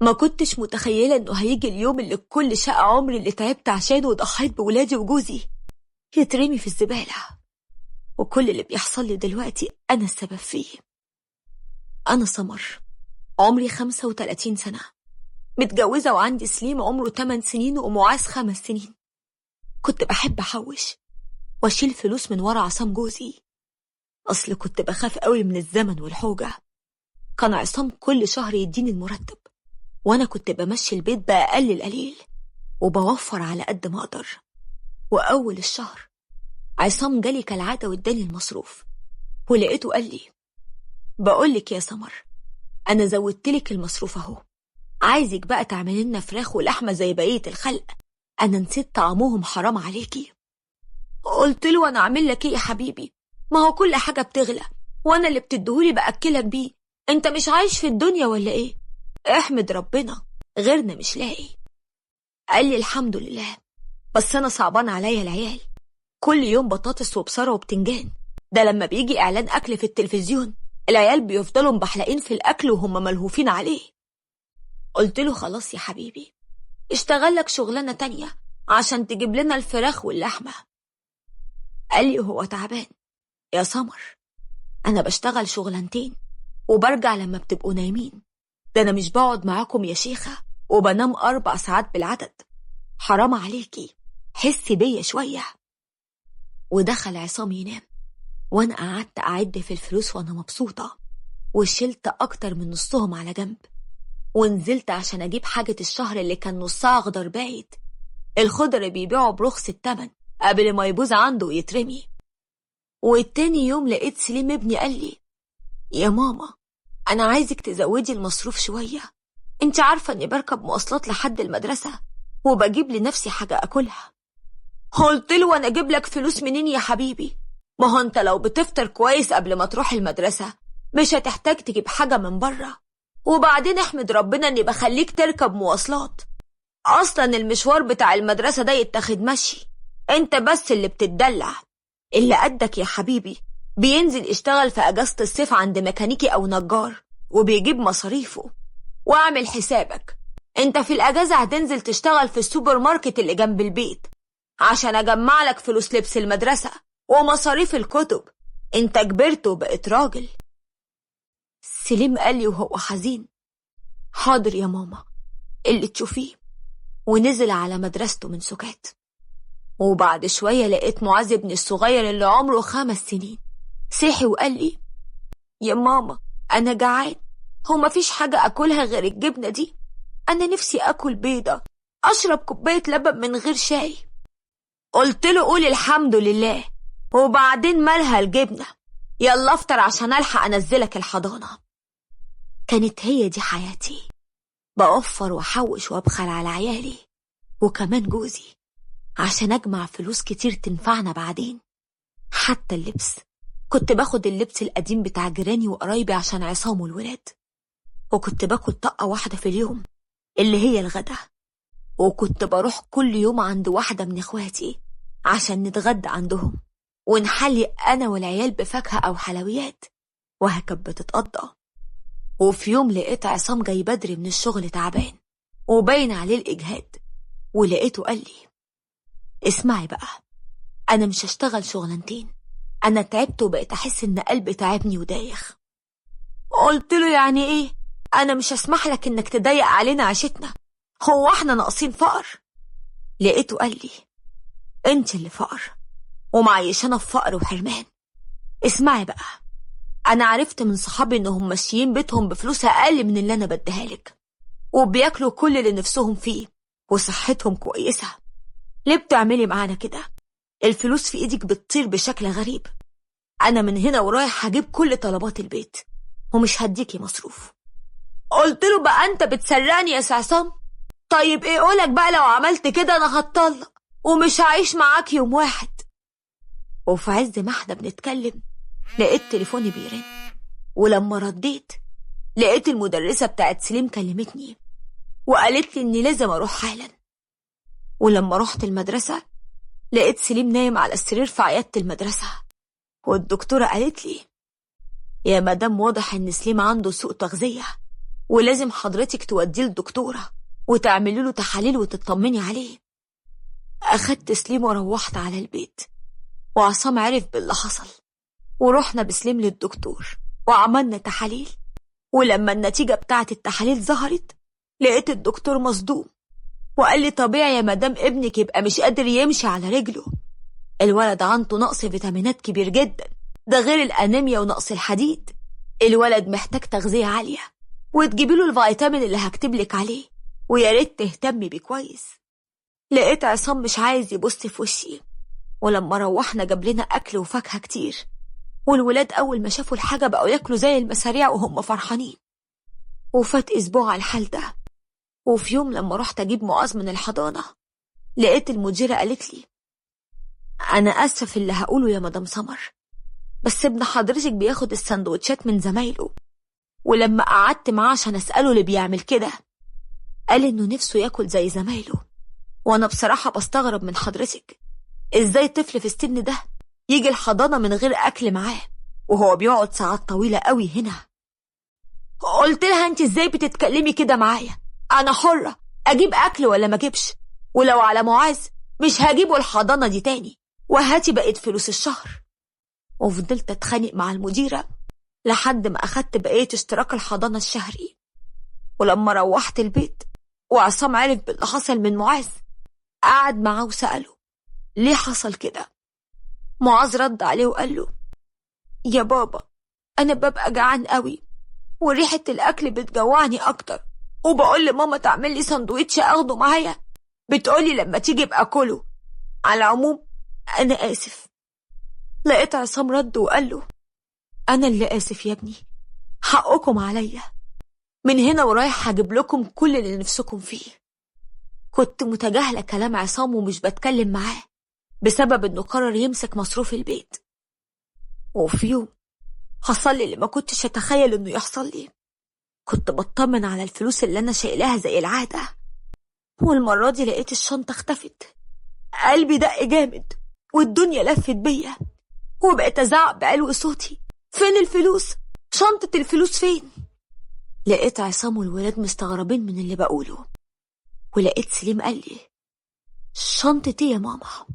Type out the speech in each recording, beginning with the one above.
ما كنتش متخيلة إنه هيجي اليوم اللي كل شقة عمري اللي تعبت عشانه وضحيت بولادي وجوزي يترمي في الزبالة، وكل اللي بيحصل لي دلوقتي أنا السبب فيه. أنا سمر، عمري 35 سنة، متجوزة وعندي سليم عمره 8 سنين ومعاذ 5 سنين. كنت بحب أحوش وأشيل فلوس من ورا عصام جوزي، أصل كنت بخاف قوي من الزمن والحوجة. كان عصام كل شهر يديني المرتب، وأنا كنت بمشي البيت بأقل القليل وبوفر على قد ما أقدر. وأول الشهر عصام جالي كالعادة واداني المصروف، ولقيته قال لي: بقولك يا سمر، أنا زودتلك المصروف أهو، عايزك بقى تعملي لنا فراخ ولحمة زي بقية الخلق، أنا نسيت طعمهم، حرام عليكي. قلت له: أنا أعمل لك إيه يا حبيبي؟ ما هو كل حاجة بتغلى، وأنا اللي بتديهولي بأكلك بيه، أنت مش عايش في الدنيا ولا إيه؟ احمد ربنا، غيرنا مش لاقي. قال لي: الحمد لله، بس أنا صعبان عليا العيال، كل يوم بطاطس وبصرة وبتنجان، ده لما بيجي إعلان أكل في التلفزيون العيال بيفضلوا مبحلقين في الأكل وهم ملهوفين عليه. قلت له: خلاص يا حبيبي، اشتغل لك شغلانة تانية عشان تجيب لنا الفراخ واللحمة. قال لي: هو تعبان يا سمر، أنا بشتغل شغلانتين وبرجع لما بتبقوا نايمين، ده أنا مش بقعد معاكم يا شيخة وبنام 4 ساعات بالعدد، حرام عليكي، حسي بيا شوية. ودخل عصام ينام، وأنا قعدت أعد في الفلوس وأنا مبسوطة، وشلت أكتر من نصهم على جنب، ونزلت عشان أجيب حاجة الشهر اللي كان نصها أخضر بايت، الخضر بيبيعوا برخص التمن قبل ما يبوظ عنده ويترمي. والتاني يوم لقيت سليم ابني قال لي: يا ماما، أنا عايزك تزودي المصروف شوية، انت عارفة أني بركب مواصلات لحد المدرسة وبجيب لنفسي حاجة أكلها. قلت له: أنا أجيب لك فلوس منين يا حبيبي؟ ما هو أنت لو بتفطر كويس قبل ما تروح المدرسة مش هتحتاج تجيب حاجة من بره، وبعدين احمد ربنا أني بخليك تركب مواصلات، أصلا المشوار بتاع المدرسة ده يتاخد مشي، انت بس اللي بتدلع، اللي قدك يا حبيبي بينزل يشتغل في أجازة الصيف عند ميكانيكي أو نجار وبيجيب مصاريفه. واعمل حسابك انت في الأجازة هتنزل تشتغل في السوبر ماركت اللي جنب البيت عشان أجمع لك فلوس لبس المدرسة ومصاريف الكتب، انت كبرت وبقيت راجل. سليم قال لي وهو حزين: حاضر يا ماما، اللي تشوفيه. ونزل على مدرسته من سكات. وبعد شوية لقيت معاذ ابني الصغير اللي عمره 5 سنين صحي وقال لي: يا ماما، أنا جعان، هو مفيش حاجة أكلها غير الجبنة دي، أنا نفسي أكل بيضة، أشرب كوباية لبن من غير شاي. قلت له: قول الحمد لله، وبعدين مالها الجبنة، يلا افطر عشان ألحق أنزلك الحضانة. كانت هي دي حياتي، بوفر وحوش وابخل على عيالي وكمان جوزي عشان أجمع فلوس كتير تنفعنا بعدين. حتى اللبس كنت باخد اللبس القديم بتاع جيراني وقرايبي عشان عصام والولاد، وكنت باكل طقة واحدة في اليوم اللي هي الغدا، وكنت بروح كل يوم عند واحدة من اخواتي عشان نتغدى عندهم ونحلي أنا والعيال بفاكهة أو حلويات، وهكذا بتتقضى. وفي يوم لقيت عصام جاي بدري من الشغل تعبان وباين عليه الإجهاد، ولقيته قال لي: اسمعي بقى، أنا مش هشتغل شغلانتين، أنا تعبت وبقيت أحس إن قلبي تعبني ودايخ. قلت له: يعني إيه؟ أنا مش هسمح لك إنك تضيق علينا عيشتنا، هو احنا ناقصين فقر؟ لقيته قال لي: انت اللي فقر ومعيشانا في فقر وحرمان. اسمعي بقى، أنا عرفت من صحابي إنهم ماشيين بيتهم بفلوس أقل من اللي أنا بديها لك، وبياكلوا كل اللي نفسهم فيه وصحتهم كويسة. ليه بتعملي معانا كده؟ الفلوس في إيدك بتطير بشكل غريب، أنا من هنا ورايح هجيب كل طلبات البيت ومش هديكي مصروف. قلت له: بقى أنت بتسرقني يا عصام؟ طيب إيه قولك بقى لو عملت كده أنا هتطلق ومش هعيش معاك يوم واحد. وفي عز ما احنا بنتكلم لقيت تليفوني بيرن، ولما رديت لقيت المدرسة بتاعت سليم كلمتني وقالت لي إني لازم أروح حالا. ولما رحت المدرسة لقيت سليم نايم على السرير في عيادة المدرسة، والدكتورة قالت لي: يا مدام، واضح إن سليم عنده سوء تغذية ولازم حضرتك توديه للدكتورة وتعملي له تحاليل وتطمني عليه. أخدت سليم وروحت على البيت، وعصام عرف باللي حصل، ورحنا بسليم للدكتور وعملنا تحاليل. ولما النتيجة بتاعت التحاليل ظهرت لقيت الدكتور مصدوم، وقال لي طبيعي يا مدام ابنك يبقى مش قادر يمشي على رجله، الولد عنده نقص فيتامينات كبير جدا، ده غير الأنيميا ونقص الحديد. الولد محتاج تغذية عالية، وتجيبي له الفيتامين اللي هكتبلك عليه، ويا ريت تهتمي بيه كويس. لقيت عصام مش عايز يبص في وشي، ولما روحنا جاب لنا أكل وفاكهة كتير، والولاد أول ما شافوا الحاجة بقوا ياكلوا زي المساريع وهم فرحانين. وفات أسبوع على الحال ده، وفي يوم لما رحت أجيب معاذ من الحضانة لقيت المديرة قالت لي أنا آسفة في اللي هقوله يا مدام سمر، بس ابن حضرتك بياخد السندوتشات من زمايله، ولما قعدت معاه عشان أسأله اللي بيعمل كده قال إنه نفسه ياكل زي زمايله. وأنا بصراحة بستغرب من حضرتك، إزاي طفل في السن ده يجي الحضانة من غير أكل معاه وهو بيقعد ساعات طويلة قوي هنا. قلت لها أنت إزاي بتتكلمي كده معايا؟ أنا حرة أجيب أكل ولا ما أجيبش، ولو على معاذ مش هجيبه الحضانة دي تاني، وهاتي بقيت فلوس الشهر. وفضلت أتخانق مع المديرة لحد ما أخدت بقية اشتراك الحضانة الشهري. ولما روحت البيت وعصام عرف باللي حصل من معاذ قعد معاه وسأله ليه حصل كده. معاذ رد عليه وقال له يا بابا أنا ببقى جعان قوي وريحة الأكل بتجوعني أكتر، وبقول لماما تعمل لي سندوتش أخده معايا، بتقولي لما تيجي بقى كله. على العموم أنا آسف. لقيت عصام رد وقال له أنا اللي آسف يا ابني، حقكم عليا، من هنا ورايح هجيب لكم كل اللي نفسكم فيه. كنت متجاهلة كلام عصام ومش بتكلم معاه بسبب إنه قرر يمسك مصروف البيت. وفي يوم حصل لي اللي ما كنتش أتخيل إنه يحصل لي. كنت بطمن على الفلوس اللي أنا شايلاها زي العادة، والمرة دي لقيت الشنطة اختفت. قلبي دق جامد والدنيا لفت بيا، وبقيت أزعق بعلو صوتي فين الفلوس؟ شنطة الفلوس فين؟ لقيت عصام والولاد مستغربين من اللي بقوله، ولقيت سليم قال لي شنطة ايه يا ماما؟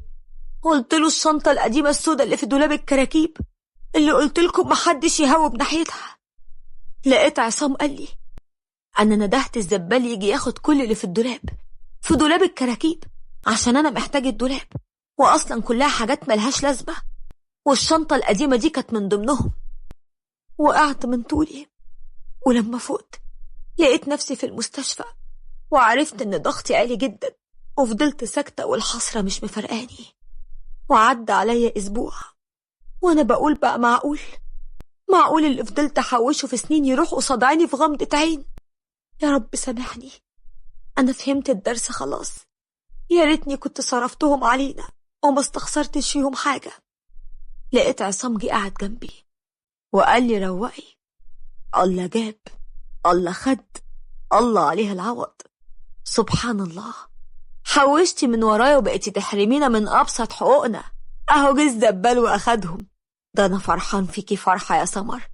قلت له الشنطة القديمة السوداء اللي في دولاب الكراكيب اللي قلت لكم محدش يهوب ناحيتها. لقيت عصام قال لي أنا ندهت الزبال يجي ياخد كل اللي في الدولاب، في دولاب الكراكيب، عشان أنا محتاج الدولاب، وأصلا كلها حاجات ملهاش لازمة، والشنطة القديمة دي كانت من ضمنهم. وقعت من طولي، ولما فقت لقيت نفسي في المستشفى، وعرفت إن ضغطي عالي جدا، وفضلت ساكتة والحسرة مش مفرقاني. وعدى عليا أسبوع وأنا بقول بقى معقول اللي فضلت أحوشه في سنين يروح قصاد عيني في غمضة عين؟ يا رب سامحني، أنا فهمت الدرس خلاص، يا ريتني كنت صرفتهم علينا وما استخسرتش فيهم حاجة. لقيت عصام جه قاعد جنبي وقال لي روقي، الله جاب الله خد، الله عليها العوض، سبحان الله، حوشتي من ورايا وبقيتي تحرمينا من أبسط حقوقنا، أهو جه الزبال وأخدهم. ده أنا فرحان فيكي فرحة يا سمر،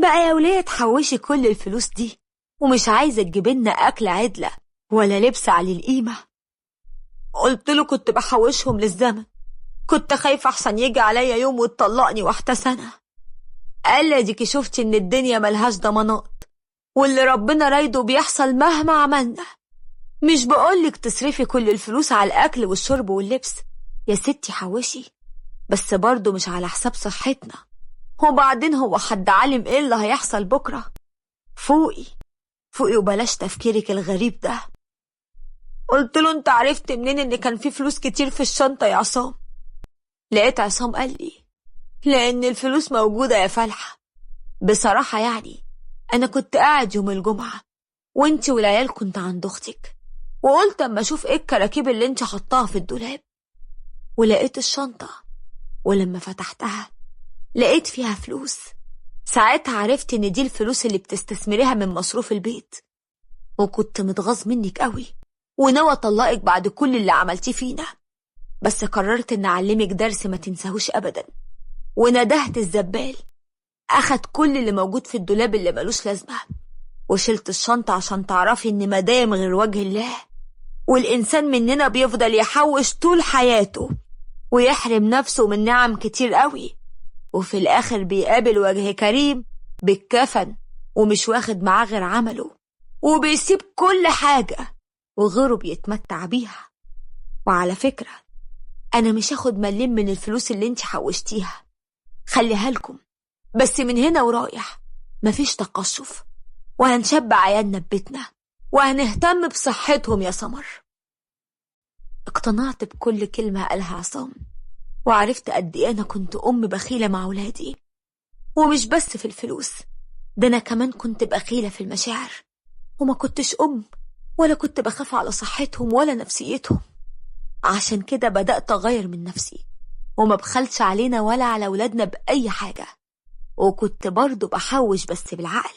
بقى يا وليه تحوشي كل الفلوس دي ومش عايزة تجيبلنا أكل عدلة ولا لبس على القيمة. قلت له كنت بحوشهم للزمن، كنت خايفة أحسن يجي عليا يوم وتطلقني واحدة سنة. قال لي ديكي شفتي إن الدنيا ملهاش ضمانات، واللي ربنا رايده بيحصل مهما عملنا. مش بقولك تصرفي كل الفلوس على الأكل والشرب واللبس يا ستي، حوشي، بس برضو مش على حساب صحتنا، وبعدين هو حد عالم ايه اللي هيحصل بكرة؟ فوقي وبلاش تفكيرك الغريب ده. قلت له انت عرفت منين ان كان في فلوس كتير في الشنطة يا عصام؟ لقيت عصام قال لي لأن الفلوس موجودة يا فالحة. بصراحة يعني أنا كنت قاعد يوم الجمعة وانت والعيال كنت عند أختك، وقلت اما اشوف ايه الكراكيب اللي انت حطاها في الدولاب، ولقيت الشنطة، ولما فتحتها لقيت فيها فلوس. ساعتها عرفت ان دي الفلوس اللي بتستثمريها من مصروف البيت، وكنت متغاظ منك قوي وناوي اطلقك بعد كل اللي عملتيه فينا، بس قررت ان اعلمك درس ما تنساهوش ابدا. وندهت الزبال اخد كل اللي موجود في الدولاب اللي ملوش لازمة، وشلت الشنطة عشان تعرفي إن مدام غير وجه الله، والإنسان مننا بيفضل يحوش طول حياته ويحرم نفسه من نعم كتير قوي، وفي الآخر بيقابل وجه كريم بالكفن ومش واخد معاه غير عمله، وبيسيب كل حاجة وغيره بيتمتع بيها. وعلى فكرة أنا مش هاخد مليم من الفلوس اللي انت حوشتيها، خليها لكم، بس من هنا ورايح مفيش تقشف، وهنشبع عيالنا ببيتنا وهنهتم بصحتهم يا سمر. اقتنعت بكل كلمة قالها عصام، وعرفت قد ايه أنا كنت أم بخيلة مع ولادي، ومش بس في الفلوس، ده أنا كمان كنت بخيلة في المشاعر، وما كنتش أم ولا كنت بخاف على صحتهم ولا نفسيتهم. عشان كده بدأت أغير من نفسي، وما بخلش علينا ولا على ولادنا بأي حاجة، وكنت برضو بحوش بس بالعقل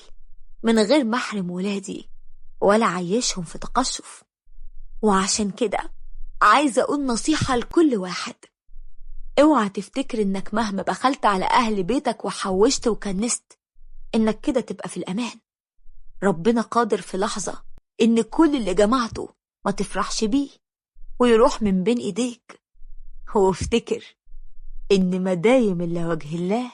من غير ما أحرم ولادي ولا عيشهم في تقشف. وعشان كده عايزة أقول نصيحة لكل واحد: اوعى تفتكر إنك مهما بخلت على أهل بيتك وحوشت وكنست إنك كده تبقى في الأمان. ربنا قادر في لحظة إن كل اللي جمعته ما تفرحش بيه ويروح من بين إيديك، وافتكر إن مدايم إلا وجه الله